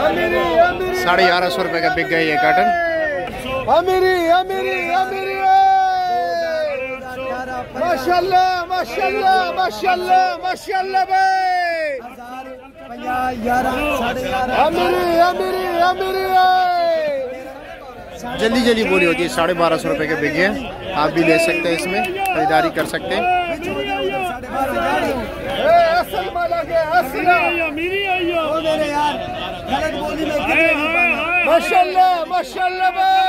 1150 रुपए का बिक गए ये काटन। माशाल्लाह माशाल्लाह माशाल्लाह माशाल्लाह भाई। जल्दी जल्दी बोली होती है। 1250 रुपए के बिक गए। आप भी ले सकते हैं, इसमें खरीदारी कर सकते हैं। माशाल्लाह माशाल्लाह भाई।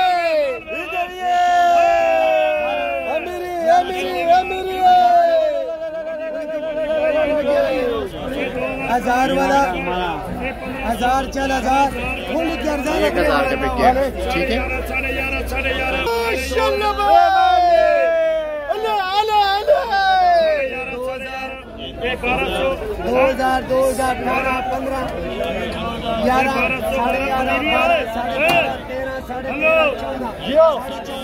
1000 वाला 1000 चल 1000 1000 का बिक गया। ठीक है। माशाल्लाह भाई। 2000 2018 15 11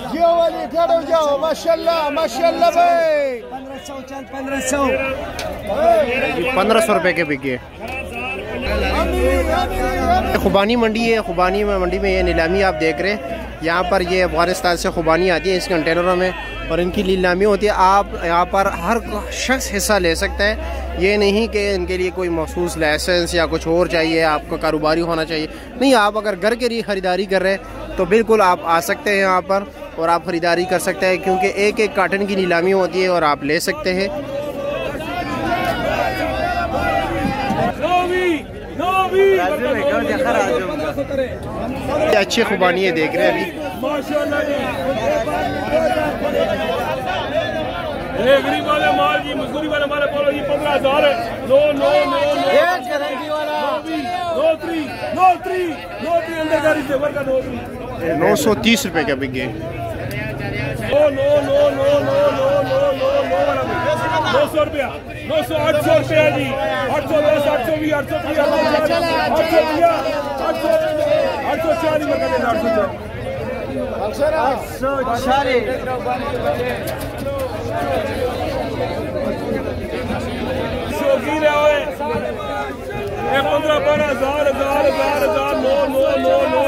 जियो वाली खड़ो जाओ। माशाल्लाह माशाल्लाह भाई। 1500 चल 1500 1500 रुपए के बिक गए। खुबानी मंडी है। खुबानी मंडी में ये नीलामी आप देख रहे हैं। यहाँ पर ये अफगानिस्तान से खुबानी आती है इस कंटेनरों में और इनकी नीलामी होती है। आप यहाँ पर हर शख्स हिस्सा ले सकता है। ये नहीं कि इनके लिए कोई मखसूस लाइसेंस या कुछ और चाहिए, आपका कारोबारी होना चाहिए। नहीं, आप अगर घर के लिए ख़रीदारी कर रहे हैं तो बिल्कुल आप आ सकते हैं यहाँ पर और आप ख़रीदारी कर सकते हैं, क्योंकि एक एक कार्टन की नीलामी होती है और आप ले सकते हैं। अच्छी खुबानी है देख रहे हैं अभी। गरीब वाले माल जी, मजदूरी वाले माल बोलो जी 15,000 है। नो नो नो नो अंदर गाड़ी से वर्ग 930 रुपए का बिक गए। No no no no no no no no no वाला 900 रुपया 900 800 रुपया जी। 810 820 830 840 में कर 840 शौकीन है 15 12 1000 नो नो नो नो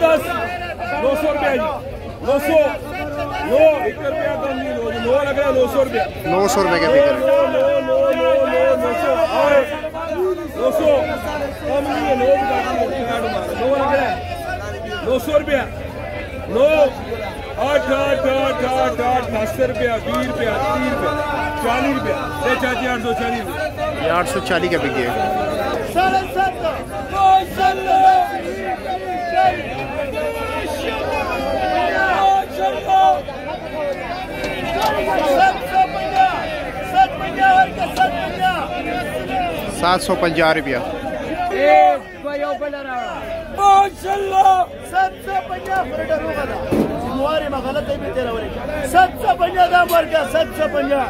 10 200 रुपया जी। 900 नो 1 रुपया कम नहीं नो लग रहा 900 रुपया 900 रुपए के बिक रहे। 900 कम नहीं है। 900 रुपया 9 8 8 8 8 8 10 रुपया 20 रुपया 30 रुपया 40 रुपया 840 रुपया 840 का बिक गया। ₹750 माशाल्लाह 750 तुम्हारी गलत है भी तेरा 750 दाम वर्ग 750